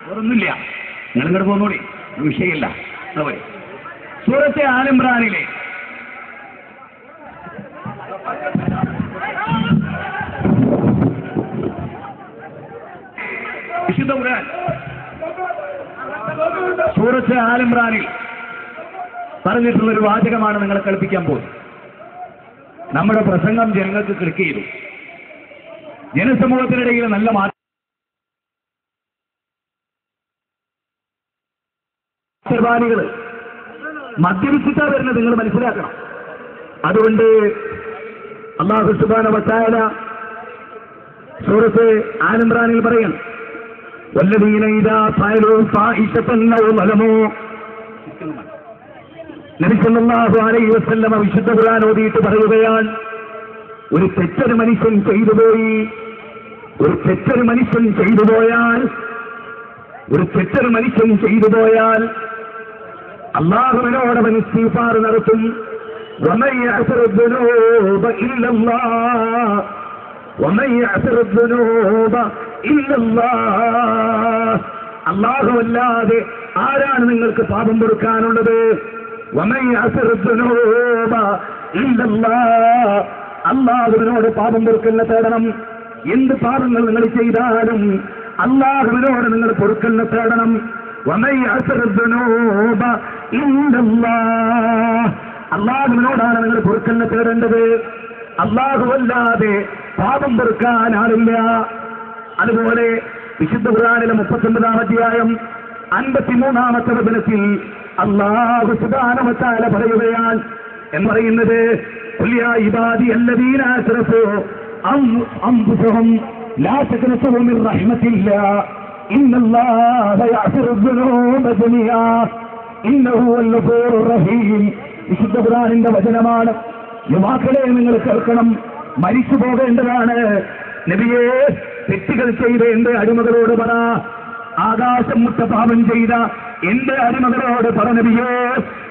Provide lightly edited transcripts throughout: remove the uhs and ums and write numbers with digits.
വേറൊന്നുമില്ല. നിങ്ങളിങ്ങോട്ട് പോന്നോളി, വിഷയമില്ല. സൂറത്തെ ആലിമ്രാനിലെ വിശുദ്ധ ഖുർആൻ സൂറത്തെ ആലിമ്രാനിൽ പറഞ്ഞിട്ടുള്ളൊരു വാചകമാണ് നിങ്ങളെ കളിപ്പിക്കാൻ പോകുന്നത്. നമ്മുടെ പ്രസംഗം ജനങ്ങൾക്ക് ക്ലിക്ക് ചെയ്തു. ജനസമൂഹത്തിനിടയിൽ നല്ല മാറ്റവാദികൾ മദ്യപിച്ചിട്ടാ വരുന്നത് നിങ്ങൾ മനസ്സിലാക്കണം. അതുകൊണ്ട് അല്ലാഹു സുബ്ഹാനഹു വ തആല സൂറത്ത് ആലിമ്രാനിൽ പറയണം, വല്ലദീന ഇദാ ഫഅലൂ ഫാഹിശതൻ ഔ ളലമൂ. നബി സല്ലല്ലാഹു അലൈഹി വസല്ലം വിശുദ്ധ ഖുർആൻ ഓതിയിട്ട് പറയുകയാണ്, ഒരു തെറ്റൊരു മനുഷ്യൻ ചെയ്തു പോയാൽ അല്ലാഹുവിനോട് അവൻ ഇസ്തിഗ്ഫാർ നടത്തും. വമൻ യഅ്സിറു ദുനൂബ ഇല്ലല്ലാഹ്. അല്ലാഹുവല്ലാതെ ആരാണ് നിങ്ങൾക്ക് പാപം പൊറുക്കാനുള്ളത്? വമൻ യഅ്സിറു ദുനൂബ ഇല്ലല്ലാഹ്. അല്ലാഹുവിനോട് പാപം പൊറുക്കലിനെ തേടണം. എന്ത് പാപങ്ങൾ നിങ്ങൾ ചെയ്താലും അല്ലാഹുവിനോട് നിങ്ങൾ പൊറുക്കലിനെ തേടണം. വമൻ യഅ്സിറു ദുനൂബ ഇല്ലല്ലാഹ്. അല്ലാഹുവിനോടാണ് നിങ്ങൾ പൊറുക്കലിനെ തേടേണ്ടത്. അല്ലാഹുവല്ലാതെ പാപം പൊറുക്കാൻ ആളില്ല. അതുപോലെ വിശുദ്ധ ഖുർആനിലെ 39-ാം അധ്യായം 53-ാമത്തെ വചനത്തിൽ അല്ലാഹു സുബ്ഹാനഹു വ തആല പറയുകയാണ് എന്ന് പറയുന്നത്, ഖുൽ യാ ഇബാദിയല്ലദീന അസ്റഫൂ അൻഫുസഹും ലാ തഖ്നതു മിൻ റഹ്മത്തില്ലാഹ് ഇന്നല്ലാഹ യഗ്ഫിറു ദുനൂബ ജമീഅ ഇന്നഹു ഹുവൽ ഗഫൂറുർ റഹീം. വിശുദ്ധ ഖുർആനിന്റെ വചനമാണ്. യുവാക്കളെ നിങ്ങൾ കേൾക്കണം, മരിച്ചു പോകേണ്ടതാണ്. നബിയെ, തെറ്റുകൾ ചെയ്ത എന്റെ അടിമകളോട് പറ, ആകാശം മുട്ട പാപം ചെയ്ത എന്റെ അടിമകളോട് പറ നബിയെ,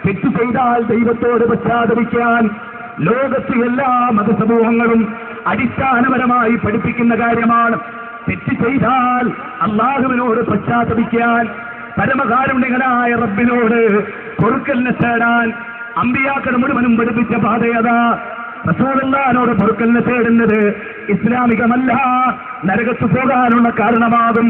തെറ്റു ചെയ്താൽ ദൈവത്തോട് പശ്ചാത്തപിക്കാൻ. ലോകത്ത് എല്ലാ മതസമൂഹങ്ങളും അടിസ്ഥാനപരമായി പഠിപ്പിക്കുന്ന കാര്യമാണ്. തെറ്റ് ചെയ്താൽ അല്ലാഹുവിനോട് പശ്ചാത്തപിക്കാൻ, പരമകാരുണ്യകനായ റബ്ബിനോട് പൊറുക്കലിനെ തേടാൻ. അമ്പിയാക്കൾ മുഴുവനും പഠിപ്പിച്ച പാതയതാ. റസൂലുള്ളാഹിനോട് പൊറുക്കലിനെ തേടുന്നത് ഇസ്ലാമികമല്ല, നരകത്ത് പോകാനുള്ള കാരണമാകും.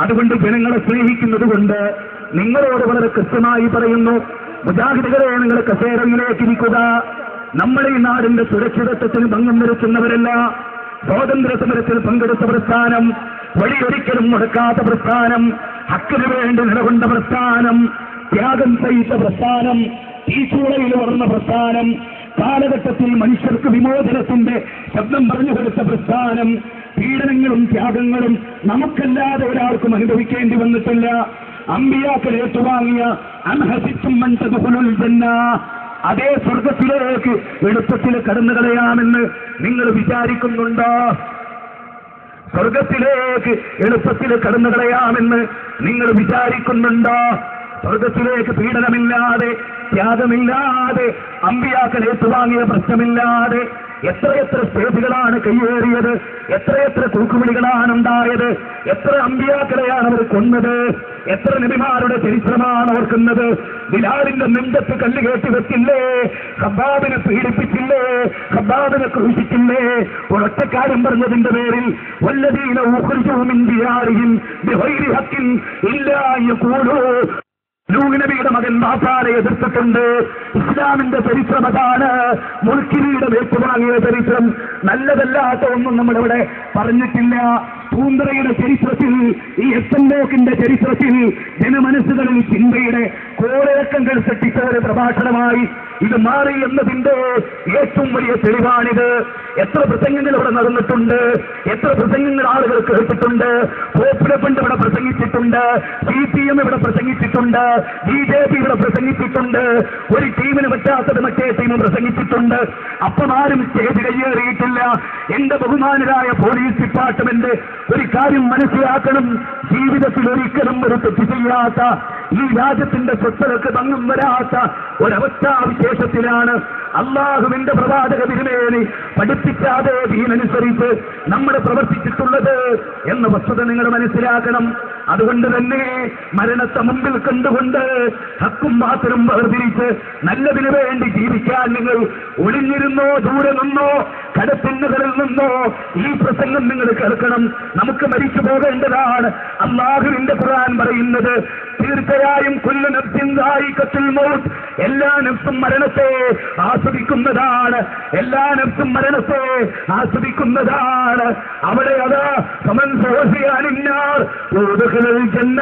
അതുകൊണ്ട് ജനങ്ങളെ സ്നേഹിക്കുന്നത് കൊണ്ട് നിങ്ങളോട് വളരെ കൃത്യമായി പറയുന്നു, മുജാഹിദുകളെ നിങ്ങൾ കസേരയിലേക്ക് ഇരിക്കുക. നമ്മുടെ ഈ നാടിന്റെ സുരക്ഷിതത്വത്തിന് ഭംഗം വരുത്തുന്നവരല്ല. സ്വാതന്ത്ര്യ സമരത്തിൽ പങ്കെടുത്ത പ്രസ്ഥാനം, വഴിയൊരിക്കലും മുടക്കാത്ത പ്രസ്ഥാനം, ഹക്കിന് വേണ്ടി നിലകൊണ്ട പ്രസ്ഥാനം, ത്യാഗം സഹിച്ച പ്രസ്ഥാനം, തീച്ചൂളയിൽ വളർന്ന പ്രസ്ഥാനം, കാലഘട്ടത്തിൽ മനുഷ്യർക്ക് വിമോചനത്തിന്റെ ശബ്ദം പറഞ്ഞു കൊടുത്ത പ്രസ്ഥാനം. പീഡനങ്ങളും ത്യാഗങ്ങളും നമുക്കല്ലാതെ ഒരാൾക്കും അനുഭവിക്കേണ്ടി വന്നിട്ടില്ല. അമ്പിയാക്കൾ ഏറ്റുവാങ്ങിയ അൻഹസിത്തും മൻ തദ്ഖുലുൽ ജന്ന, അതേ സ്വർഗത്തിലേക്ക് എളുപ്പത്തിൽ കടന്നു കളയാമെന്ന് നിങ്ങൾ വിചാരിക്കുന്നുണ്ടോ? സ്വർഗത്തിലേക്ക് എളുപ്പത്തിൽ കടന്നു കളയാമെന്ന് നിങ്ങൾ വിചാരിക്കുന്നുണ്ടോ? സ്വർഗത്തിലേക്ക് പീഡനമില്ലാതെ, ത്യാഗമില്ലാതെ, അമ്പിയാക്കൾ ഏറ്റുവാങ്ങിയ പ്രശ്നമില്ലാതെ എത്രയെത്ര സ്റ്റേജുകളാണ് കയ്യേറിയത്, എത്രയെത്ര തൂക്കുവിളികളാണ് ഉണ്ടായത്, എത്ര അമ്പിയാക്കളെയാണ് അവർ കൊന്നത്, എത്ര നബിമാരുടെ ചരിത്രമാണ് ഓർക്കുന്നത്. ബിലാലിന്റെ നെഞ്ചത്ത് കല്ല് കയറ്റി വെച്ചില്ലേ? ഖബ്ബാബിനെ പീഡിപ്പിച്ചില്ലേ? ഖബ്ബാബിനെ ക്രൂശിച്ചില്ലേ? ഒരൊറ്റക്കാര്യം പറഞ്ഞതിന്റെ പേരിൽ വല്ലദീന ഉഖ്രിജൂ മിൻ ദിയാരിഹിം ബിഗൈരി ഹഖ്ഖിൻ ഇല്ലാ യഖൂലൂ. നൂഹ് നബിയുടെ മകൻ ബാപ്പാനെ എതിർത്തിട്ടുണ്ട്. ഇസ്ലാമിന്റെ ചരിത്രം അതാണ്. മുൾക്കിരിയുടെ ഏറ്റുവാങ്ങിയ ചരിത്രം, നല്ലതല്ലാത്ത ഒന്നും നമ്മളിവിടെ പറഞ്ഞിട്ടില്ല. പൂന്തറയുടെ ചരിത്രത്തിൽ, ഈ എസ്എൻലോക്കിന്റെ ചരിത്രത്തിൽ ജനമനസ്സുകളിൽ ചിന്തയുടെ കോളിളക്കങ്ങൾ സൃഷ്ടിച്ച ഒരു പ്രഭാഷണമായി ഇത് മാറി എന്നതിന്റെ ഏറ്റവും വലിയ തെളിവാണിത്. എത്ര പ്രസംഗങ്ങൾ ഇവിടെ നടന്നിട്ടുണ്ട്, എത്ര പ്രസംഗങ്ങൾ ആളുകൾ കേട്ടിട്ടുണ്ട്. പോപ്പുലർ ഫണ്ട് ഇവിടെ പ്രസംഗിച്ചിട്ടുണ്ട്, CPM ഇവിടെ പ്രസംഗിച്ചിട്ടുണ്ട്, BJP ഇവിടെ പ്രസംഗിച്ചിട്ടുണ്ട്. ഒരു ടീമിന് പറ്റാത്തത് മറ്റേ ടീം പ്രസംഗിച്ചിട്ടുണ്ട്. അപ്പം ആരും സ്റ്റേജ് കയ്യേറിയിട്ടില്ല. എന്റെ ബഹുമാനരായ പോലീസ് ഡിപ്പാർട്ട്മെന്റ് ഒരു കാര്യം മനസ്സിലാക്കണം, ജീവിതത്തിൽ ഒരിക്കലും ഒരു തെറ്റ് ചെയ്യാത്ത ഈ രാജ്യത്തിന്റെ സ്വത്തുകൾക്ക് ഭംഗം വരാത്ത ഒരവസ്ഥാവിശേഷത്തിലാണ് അള്ളാഹുവിന്റെ പ്രവാചക തിരുമേനി പഠിപ്പിക്കാതെ ദീനനുസരിച്ച് നമ്മൾ പ്രവർത്തിച്ചിട്ടുള്ളത് എന്ന വസ്തുത നിങ്ങൾ മനസ്സിലാക്കണം. അതുകൊണ്ട് തന്നെ മരണത്തെ മുമ്പിൽ കണ്ടുകൊണ്ട് ഹക്കും ബാത്തിലും വേർതിരിച്ച് നല്ലതിനു വേണ്ടി ജീവിക്കാൻ നിങ്ങൾ ഒളിഞ്ഞിരുന്നോ ദൂരെ നിന്നോ കടത്തിന്നുകളിൽ നിന്നോ ഈ പ്രസംഗം നിങ്ങൾ കേൾക്കണം. നമുക്ക് മരിച്ചു പോകേണ്ടതാണ്. അല്ലാഹുവിന്റെ ഖുർആൻ പറയുന്നത് തീർച്ചയായും കുല്ലു നഫ്സിൻ ദായിഖത്തുൽ മൗത്ത്, എല്ലാ നഫ്സും മരണത്തെ ആസ്വദിക്കുന്നതാണ്. എല്ലാ നഫ്സും മരണത്തെ ആസ്വദിക്കുന്നതാണ്. അവിടെ അതാ ഫമൻ സുഹസിയാനിന്നാർ ഊദഖിലൽ ജന്ന,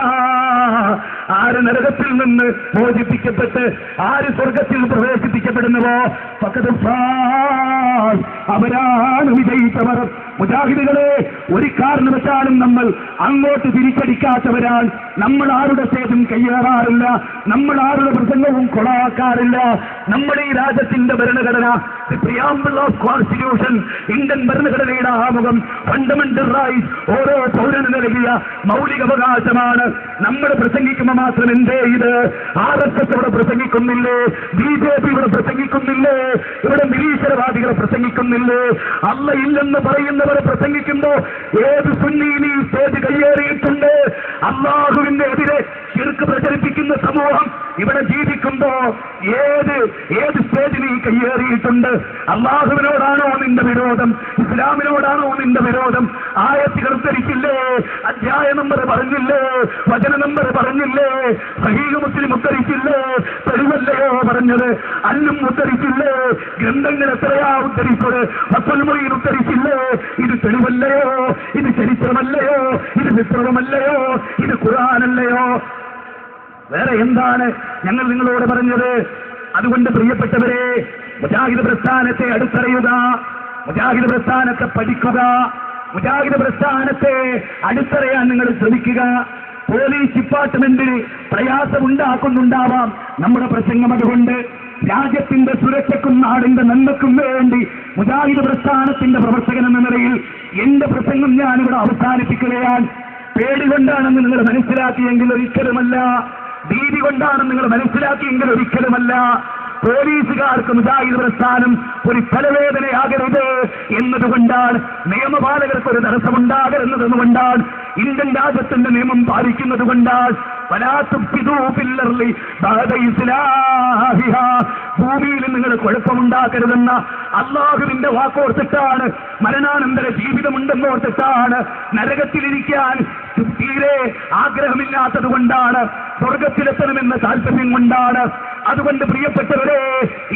ആര് നരകത്തിൽ നിന്ന് മോചിപ്പിക്കപ്പെട്ട് ആര് സ്വർഗത്തിൽ പ്രവേശിപ്പിക്കപ്പെടുന്നുവോ ഫഖദ് ഫാസ്, അവരാണ് വിജയിച്ചവർ. മുജാഹിദുകളെ, ഒരു കാരണവശാലും നമ്മൾ അങ്ങോട്ട് തിരിച്ചടിക്കാത്തവരാണ്. നമ്മൾ ആരുടെ സ്റ്റേജും കയ്യേറാറില്ല, നമ്മൾ ആരുടെ പ്രസംഗവും കൊളാക്കാറില്ല. നമ്മുടെ ഈ രാജ്യത്തിന്റെ ഭരണഘടന, the preamble of constitution, Indian ഭരണഘടനയുടെ ആമുഖം, ഫണ്ടമെന്റൽ റൈറ്റ്സ്, ഓരോ പൗരന് നൽകിയ മൗലികാവകാശമാണ്. നമ്മൾ പ്രസംഗിക്കുമ്പോൾ മാത്രം എന്തേ ഇത് RSS ഇവിടെ പ്രസംഗിക്കുന്നില്ലേ, BJP ഇവിടെ പ്രസംഗിക്കുന്നില്ലേ, ഇവിടെ നിരീശ്വരവാദികളെ പ്രസംഗിക്കുന്നില്ലേ, അല്ല ഇല്ലെന്ന് പറയുന്നവരെ പ്രസംഗിക്കുമ്പോ ഏത് സുന്നീൻ ഈ സ്റ്റേജ് കയ്യേറിയിട്ടുണ്ട്? അല്ലാഹുവിന്റെ എതിരെ ശിർക്ക് പ്രചരിപ്പിക്കുന്ന സമൂഹം ഇവിടെ ജീവിക്കുമ്പോ ഏത് സ്റ്റേജിൽ ഈ കയ്യേറിയിട്ടുണ്ട്? അല്ലാഹുവിനോടാണോ നിന്റെ വിരോധം? ഇസ്ലാമിനോടാണോ നിന്റെ വിരോധം? ആയത്തുകൾ ഉദ്ധരിച്ചില്ലേ? അധ്യായ നമ്പർ പറഞ്ഞില്ലേ? വചന നമ്പർ പറഞ്ഞില്ലേ? സഹീഹ് മുസ്ലിം ഉദ്ധരിച്ചില്ലേ? തെളിവല്ലയോ പറഞ്ഞത്? അല്ലും ഉദ്ധരിച്ചില്ലേ? ഗ്രന്ഥങ്ങൾ എത്രയാ ഉദ്ധരിച്ചത്? ഫത്വൽ മുഈൻ ഉദ്ധരിച്ചില്ലേ? ഇത് തെളിവല്ലയോ? ഇത് ചരിത്രമല്ലയോ? ഇത് വിപ്ലവമല്ലയോ? ഇത് ഖുർആനല്ലയോ? വേറെ എന്താണ് ഞങ്ങൾ നിങ്ങളോട് പറഞ്ഞത്? അതുകൊണ്ട് പ്രിയപ്പെട്ടവരെ, മുജാഹിദ് പ്രസ്ഥാനത്തെ അടുത്തറിയുക, മുജാഹിദ് പ്രസ്ഥാനത്തെ പഠിക്കുക, മുജാഹിദ് പ്രസ്ഥാനത്തെ അടുത്തറിയാൻ നിങ്ങൾ ശ്രമിക്കുക. പോലീസ് ഡിപ്പാർട്ട്മെന്റിന് പ്രയാസമുണ്ടാക്കുന്നുണ്ടാവാം നമ്മുടെ പ്രസംഗം. അതുകൊണ്ട് രാജ്യത്തിന്റെ സുരക്ഷയ്ക്കും നാടിന്റെ നന്മയ്ക്കും വേണ്ടി മുജാഹിദ് പ്രസ്ഥാനത്തിന്റെ പ്രവർത്തകൻ എന്ന നിലയിൽ എന്റെ പ്രസംഗം ഞാനിവിടെ അവസാനിപ്പിക്കുകയാണ്. പേടികൊണ്ടാണെന്ന് നിങ്ങൾ മനസ്സിലാക്കിയെങ്കിൽ ഒരിക്കലുമല്ല, ഭീതി കൊണ്ടാണെന്ന് നിങ്ങൾ മനസ്സിലാക്കിയെങ്കിൽ ഒരിക്കലുമല്ല. പോലീസുകാർക്ക് മുജാഹിദ് പ്രസ്ഥാനം ഒരു തലവേദനയാകരുത് എന്നതുകൊണ്ടാണ്, നിയമപാലകർക്ക് ഒരു തടസ്സമുണ്ടാകരുതെന്നതുകൊണ്ടാണ്, ഇന്ത്യൻ രാജ്യത്തിന്റെ നിയമം പാലിക്കുന്നത് കൊണ്ടാണ്. ഭൂമിയിൽ നിങ്ങൾ കുഴപ്പമുണ്ടാക്കരുതെന്ന അല്ലാഹുവിന്റെ വാക്കോർത്തിട്ടാണ്, മരണാനന്തര ജീവിതമുണ്ടെന്നോർത്തിട്ടാണ്, നരകത്തിലിരിക്കാൻ തീരെ ആഗ്രഹമില്ലാത്തത് കൊണ്ടാണ്, സ്വർഗത്തിലെത്തണമെന്ന താല്പര്യം കൊണ്ടാണ്. അതുകൊണ്ട് പ്രിയപ്പെട്ടവരെ,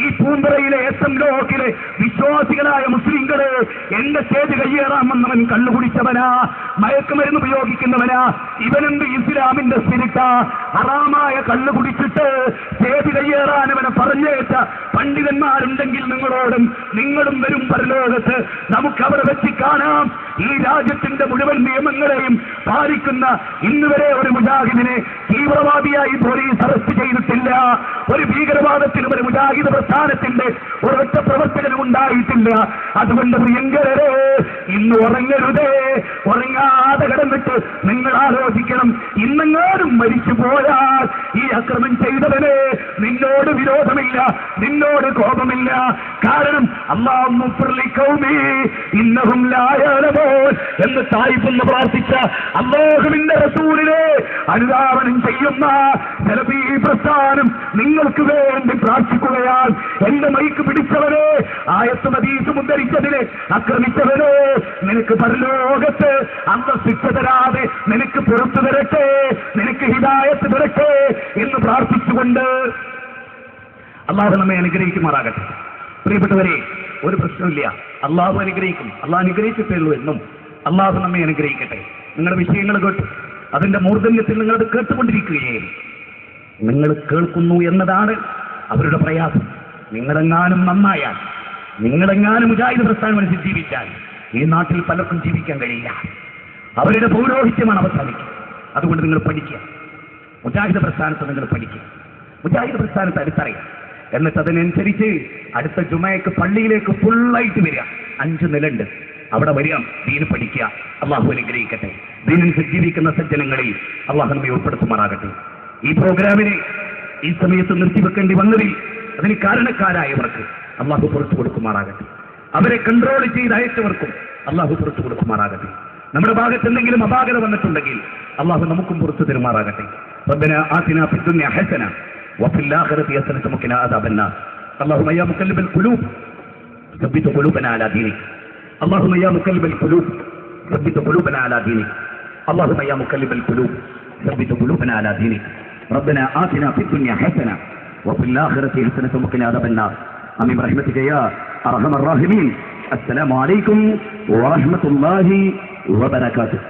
ഈ പൂമ്പറയിലെ SM ബ്ലോക്കിലെ വിശ്വാസികളായ മുസ്ലിങ്ങളെ, എന്റെ സ്റ്റേജ് കയ്യേറാമെന്നവൻ കള്ളുകുടിച്ചവനാ, മയക്കുമരുന്ന് ഉപയോഗിക്കുന്നവനാ, ഇവനെന്ത് ഇസ്ലാമിന്റെ സ്പിരിറ്റാ? ഹറാമായ കള്ളു കുടിച്ചിട്ട് സ്റ്റേജ് കയ്യേറാൻ അവനെ പറഞ്ഞേറ്റ പണ്ഡിതന്മാരുണ്ടെങ്കിൽ നിങ്ങളും വരും പരലോകത്ത്. നമുക്ക് അവരെ വെച്ച് കാണാം. ഈ രാജ്യത്തിന്റെ മുഴുവൻ നിയമങ്ങളെയും പാലിക്കുന്ന ഇന്നുവരെ ഒരു മുജാഹിദിനെ തീവ്രവാദിയായി പോലീസ് അറസ്റ്റ് ചെയ്തിട്ടില്ല. ഒരു ഭീകരവാദത്തിനും ഒരു മുജാഹിദ് പ്രസ്ഥാനത്തിന്റെ ഒരൊറ്റ പ്രവർത്തകനും ഉണ്ടായിട്ടില്ല. അതുകൊണ്ട് പ്രിയങ്കരരെ, ഇന്ന് ഉറങ്ങരുതേ. ഉറങ്ങാതെ കിടന്നിട്ട് നിങ്ങൾ ആലോചിക്കണം, ഇന്നെങ്ങാനും മരിച്ചു പോയാൽ ഈ അക്രമം ചെയ്തവനെ നിന്നോട് വിരോധമില്ല, നിന്നോട് കോപമില്ല. കാരണം അല്ലാഹു ഫിർലി ഖൗമി ഇന്നഹും ലാ യഅലമൂൻ എന്ന് തായിഫെന്ന് പ്രാർത്ഥിച്ച അല്ലാഹുവിന്റെ റസൂലിനെ അനുധാവനം ചെയ്യുന്ന സലഫി പ്രസ്ഥാനം നിങ്ങൾക്ക് വേണ്ടി പ്രാർത്ഥിക്കുകയാണ്. എന്റെ മൈക്ക് പിടിച്ചവരെ, ആയത്തും ഹദീസും ഉദ്ധരിച്ചതിനെ ആക്രമിച്ചവരെ, നിനക്ക് പരലോകത്ത് അന്ന് ശിക്ഷ തരാതെ നിനക്ക് പുറത്തു തരട്ടെ, നിനക്ക് ഹിദായത്ത് തരട്ടെ എന്ന് പ്രാർത്ഥിച്ചുകൊണ്ട് അള്ളാഹു നമ്മെ അനുഗ്രഹിക്കുമാറാകട്ടെ. പ്രിയപ്പെട്ടവരെ, ഒരു പ്രശ്നമില്ല, അള്ളാഹു അനുഗ്രഹിക്കും. അള്ളാഹു അനുഗ്രഹിച്ചിട്ടേ ഉള്ളൂ എന്നും. അള്ളാഹു നമ്മെ അനുഗ്രഹിക്കട്ടെ. നിങ്ങളുടെ വിഷയങ്ങൾ കേട്ടു, അതിന്റെ മൂർധന്യത്തിൽ നിങ്ങളത് കേട്ടുകൊണ്ടിരിക്കുകയേ. നിങ്ങൾ കേൾക്കുന്നു എന്നതാണ് അവരുടെ പ്രയാസം. നിങ്ങളെങ്ങാനും നന്നായാൽ, നിങ്ങളെങ്ങാനും മുജാഹിദ് പ്രസ്ഥാനം അനുസരിച്ച് ജീവിച്ചാൽ ഈ നാട്ടിൽ പലർക്കും ജീവിക്കാൻ കഴിയില്ല. അവരുടെ പൗരോഹിത്യമാണ് അവസാനിക്കുക. അതുകൊണ്ട് നിങ്ങൾ പഠിക്കുക, മുജാഹിദ് പ്രസ്ഥാനത്ത് നിങ്ങൾ പഠിക്കുക, മുജാഹിദ് പ്രസ്ഥാനത്ത് അടുത്തറിയാം. എന്നിട്ട് അതിനനുസരിച്ച് അടുത്ത ജുമയ്ക്ക് പള്ളിയിലേക്ക് ഫുള്ളായിട്ട് വരിക. 5 നിലയുണ്ട്, അവിടെ വരിക, ദീന് പഠിക്കുക. അള്ളാഹു അനുഗ്രഹിക്കട്ടെ. ദീനനുസരിച്ച് ജീവിക്കുന്ന സജ്ജനങ്ങളിൽ അള്ളാഹു നമ്മെ ഉൾപ്പെടുത്തുമാറാകട്ടെ. ഈ പ്രോഗ്രാമിനെ ഈ സമയത്ത് നിർത്തിവെക്കേണ്ടി വന്നതിൽ അതിന് കാരണക്കാരായവർക്ക് അള്ളാഹു പുറത്തു കൊടുക്കുമാറാകട്ടെ. അവരെ കൺട്രോൾ ചെയ്ത് അയച്ചവർക്കും അള്ളാഹു പുറത്തു കൊടുക്കുമാറാകട്ടെ. നമ്മുടെ ഭാഗത്ത് എന്തെങ്കിലും അപാകത വന്നിട്ടുണ്ടെങ്കിൽ അള്ളാഹു നമുക്കും പുറത്തു തരുമാറാകട്ടെ. റബ്ബനാ ആതിനാ ഫിദ്ദുനിയ ഹസന വഫിൽ ആഖിറതി ഹസനത വഖിനാ അദാബന്നാർ. اللهم يا مقلب القلوب ثبت قلوبنا على دينك. اللهم يا مقلب القلوب ثبت قلوبنا على دينك. اللهم يا مقلب القلوب ثبت قلوبنا على دينك. ربنا آتنا في الدنيا حسنة وفي الآخرة حسنة وقنا عذاب النار. آمين برحمتك يا أرحم الراحمين. السلام عليكم ورحمة الله وبركاته.